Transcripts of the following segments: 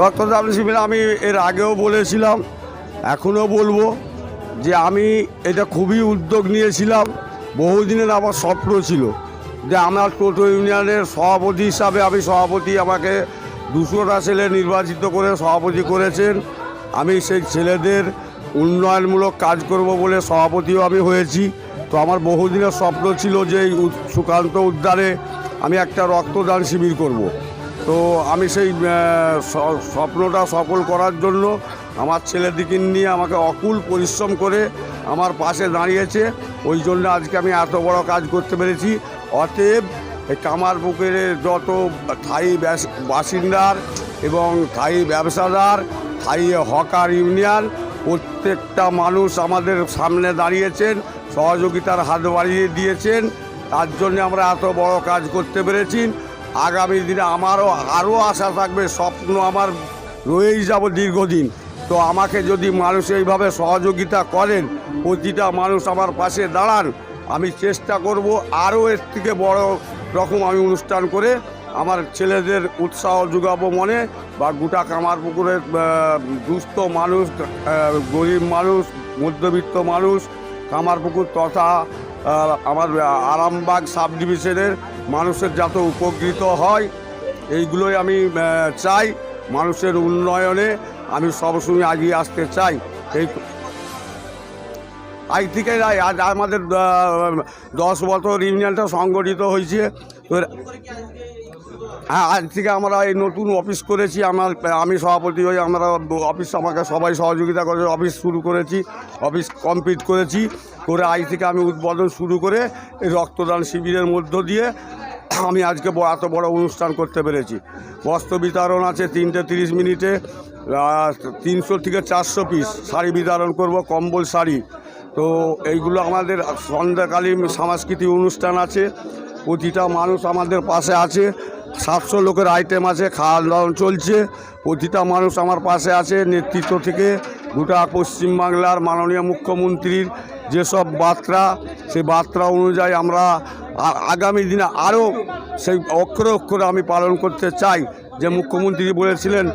রক্তদান শিবির আমি এর আগেও বলেছিলাম, এখনও বলবো যে আমি এটা খুবই উদ্যোগ নিয়েছিলাম। বহুদিনের আমার স্বপ্ন ছিল যে আমার টোটো ইউনিয়নের সভাপতি হিসাবে সভাপতি আমাকে 200টা ছেলে নির্বাচিত করে সভাপতি করেছেন। আমি সেই ছেলেদের উন্নয়নমূলক কাজ করব বলে সভাপতিও আমি হয়েছি। তো আমার বহুদিনের স্বপ্ন ছিল যে এই সুকান্ত উদ্যানে আমি একটা রক্তদান শিবির করব। তো আমি সেই স্বপ্নটা সফল করার জন্য আমার ছেলেদিকে নিয়ে আমাকে অকুল পরিশ্রম করে আমার পাশে দাঁড়িয়েছে। ওই জন্য আজকে আমি এত বড় কাজ করতে পেরেছি। অতএব এই কামারপুকুরের যত স্থায়ী বাসিন্দার এবং স্থায়ী ব্যবসাদার, স্থায়ী হকার ইউনিয়ন, প্রত্যেকটা মানুষ আমাদের সামনে দাঁড়িয়েছেন, সহযোগিতার হাত বাড়িয়ে দিয়েছেন। তার জন্য আমরা এত বড় কাজ করতে পেরেছি। আগামী দিনে আমারও আরও আশা থাকবে, স্বপ্ন আমার রয়েই যাব দীর্ঘদিন। তো আমাকে যদি মানুষ এইভাবে সহযোগিতা করেন, প্রতিটা মানুষ আমার পাশে দাঁড়ান, আমি চেষ্টা করব আরও এর থেকে বড় রকম আমি অনুষ্ঠান করে আমার ছেলেদের উৎসাহ যোগাবো মনে, বা গোটা কামারপুকুরের দুস্থ মানুষ, গরিব মানুষ, মধ্যবিত্ত মানুষ, কামারপুকুর তথা আমার আরামবাগ সাব ডিভিশনের মানুষের যাতে উপকৃত হয়, এইগুলোই আমি চাই। মানুষের উন্নয়নে আমি সবসময় এগিয়ে আসতে চাই। আজ থেকে আজ আমাদের 10 বছর ইউনিয়নটা সংগঠিত হয়েছে। হ্যাঁ, আজ থেকে আমরা এই নতুন অফিস করেছি। আমি সভাপতি হয়ে আমরা অফিস, আমাকে সবাই সহযোগিতা করে অফিস শুরু করেছি, অফিস কমপ্লিট করেছি করে আজ থেকে আমি উদ্বোধন শুরু করে এই রক্তদান শিবিরের মধ্য দিয়ে আমি আজকে এত বড় অনুষ্ঠান করতে পেরেছি। বস্ত্র বিতরণ আছে 3টে 30 মিনিটে, 300 থেকে 400 পিস শাড়ি বিতরণ করব, কম্বল শাড়ি। তো এইগুলো আমাদের সন্ধ্যাকালীন সাংস্কৃতিক অনুষ্ঠান আছে। প্রতিটা মানুষ আমাদের পাশে আছে। 700 লোকের আইটেম আছে, খাওয়া দাওয়া চলছে। প্রতিটা মানুষ আমার পাশে আছে। নেতৃত্ব থেকে গোটা পশ্চিমবাংলার মাননীয় মুখ্যমন্ত্রীর যেসব বার্তা, সেই বার্তা অনুযায়ী আমরা আগামী দিনে আরও সেই অক্ষরে অক্ষরে আমি পালন করতে চাই। যে মুখ্যমন্ত্রী বলেছিলেন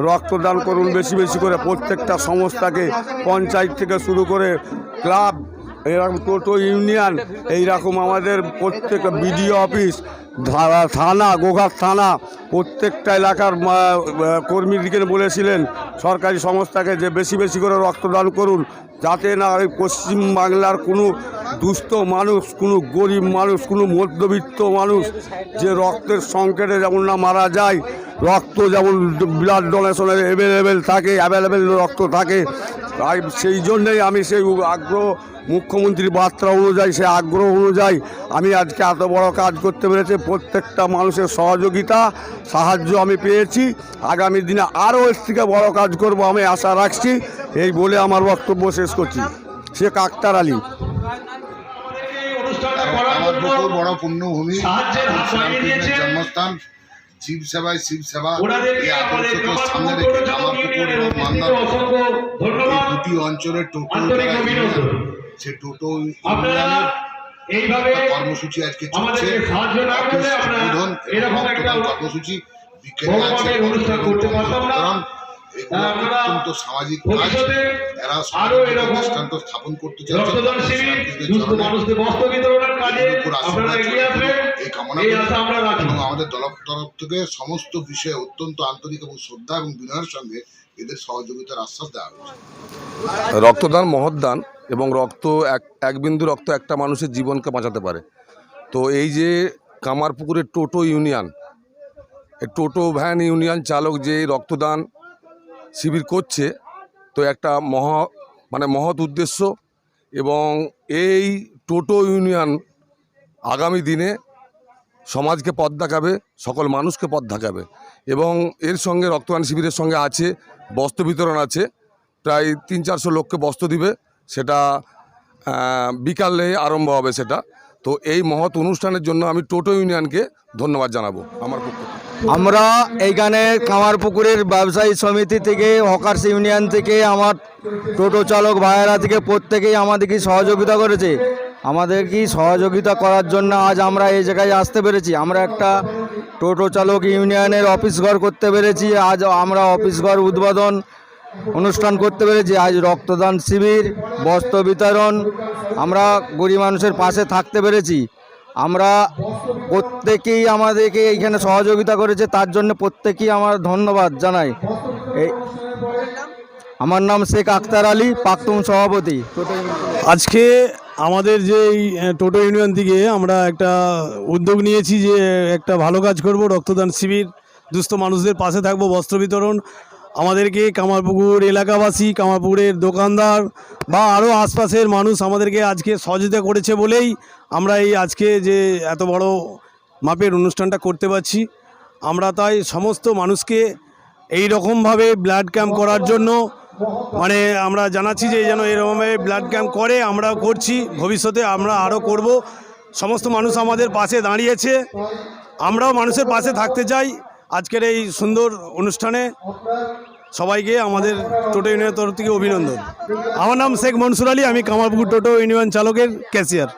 রক্তদান করুন বেশি বেশি করে, প্রত্যেকটা সংস্থাকে, পঞ্চায়েত থেকে শুরু করে ক্লাব, এরকম টোটো ইউনিয়ন, এইরকম আমাদের প্রত্যেক বিডিও অফিস, থানা, গোঘাট থানা, প্রত্যেকটা এলাকার কর্মীদেরকে বলেছিলেন সরকারি সংস্থাকে যে বেশি বেশি করে রক্তদান করুন, যাতে না ওই পশ্চিমবাংলার কোনো দুস্থ মানুষ, কোনো গরিব মানুষ, কোনো মধ্যবিত্ত মানুষ যে রক্তের সংকটে যেমন না মারা যায়। রক্ত যেমন ব্লাড ডোনেশনের অ্যাভেলেবেল রক্ত থাকে। তাই সেই জন্যেই আমি সেই আগ্রহ, মুখ্যমন্ত্রীর বার্তা অনুযায়ী, সেই আগ্রহ অনুযায়ী আমি আজকে এত বড় কাজ করতে পেরেছি। প্রত্যেকটা মানুষের সহযোগিতা, সাহায্য আমি পেয়েছি। আগামী দিনে আরও এর থেকে বড় কাজ করব আমি আশা রাখছি। এই বলে আমার বক্তব্য শেষ করছি। শেখ আক্তার আলী। বড় পুণ্যভূমি, জন্মস্থান, শিব সেবায় শিব সেবা, এই আদর্শকে সামনে রেখে কামারপুকুর এবং মান্দার এই দুটি অঞ্চলের টোটো সে টোটো ইউনিয়নের কর্মসূচি আজকে চলছে। কর্মসূচি বিকেলে আছে অত্যন্ত সামাজিক কাজ। এরা দৃষ্টান্ত স্থাপন করতে চাইছে। এই কামনা এবং আমাদের দলের তরফ থেকে সমস্ত বিষয়ে অত্যন্ত আন্তরিক এবং শ্রদ্ধা এবং বিনয়ের সঙ্গে এদের সহযোগিতার আশ্বাস দেওয়া হয়েছে। রক্তদান মহৎদান, এবং এক বিন্দু রক্ত একটা মানুষের জীবনকে বাঁচাতে পারে। তো এই যে কামারপুকুরের টোটো ইউনিয়ন, এই টোটো ভ্যান ইউনিয়ন চালক যে রক্তদান শিবির করছে, তো একটা মহৎ উদ্দেশ্য। এবং এই টোটো ইউনিয়ন আগামী দিনে সমাজকে পথ দেখাবে, সকল মানুষকে পথ দেখাবে। এবং এর সঙ্গে রক্তদান শিবিরের সঙ্গে আছে বস্ত্র বিতরণ আছে, প্রায় 300-400 লোককে বস্ত্র দিবে। সেটা বিকালে আরম্ভ হবে সেটা। তো এই মহৎ অনুষ্ঠানের জন্য আমি টোটো ইউনিয়নকে ধন্যবাদ জানাবো আমার পক্ষ থেকে। আমরা এইখানে কামারপুকুরের ব্যবসায়ী সমিতি থেকে, হকার্স ইউনিয়ন থেকে, আমার টোটো চালক ভাইয়েরা থেকে প্রত্যেকেই আমাদেরকে সহযোগিতা করেছে। আমাদেরকে সহযোগিতা করার জন্য আজ আমরা এই জায়গায় আসতে পেরেছি। আমরা একটা টোটো চালক ইউনিয়নের অফিস ঘর করতে পেরেছি। আজ আমরা অফিস ঘর উদ্বোধন অনুষ্ঠান করতে পেরেছি। আজ রক্তদান শিবির, বস্ত্র বিতরণ, আমরা গরিব মানুষের পাশে থাকতে পেরেছি। আমরা প্রত্যেকেই আমাদেরকে এইখানে সহযোগিতা করেছে, তার জন্য প্রত্যেকেই আমার ধন্যবাদ জানাই। এই আমার নাম শেখ আখতার আলী, প্রাক্তন সভাপতি। আজকে আমাদের যে এই টোটো ইউনিয়ন থেকে আমরা একটা উদ্যোগ নিয়েছি যে একটা ভালো কাজ করব, রক্তদান শিবির, দুস্থ মানুষদের পাশে থাকবো, বস্ত্র বিতরণ। আমাদেরকে কামারপুকুর এলাকাবাসী, কামারপুকুরের দোকানদার বা আরও আশপাশের মানুষ আমাদেরকে আজকে সহযোগিতা করেছে বলেই আমরা এই আজকে যে এত বড় মাপের অনুষ্ঠানটা করতে পারছি। আমরা তাই সমস্ত মানুষকে এই রকমভাবে ব্লাড ক্যাম্প করার জন্য মানে আমরা জানাচ্ছি যে যেন এরকমভাবে ব্লাড ক্যাম্প করে, আমরাও করছি, ভবিষ্যতে আমরা আরও করব। সমস্ত মানুষ আমাদের পাশে দাঁড়িয়েছে, আমরাও মানুষের পাশে থাকতে চাই। আজকের এই সুন্দর অনুষ্ঠানে সবাইকে আমাদের টোটো ইউনিয়নের তরফ থেকে অভিনন্দন। আমার নাম শেখ মনসুর আলী, আমি কামারপুকুর টোটো ইউনিয়ন চালকের ক্যাশিয়ার।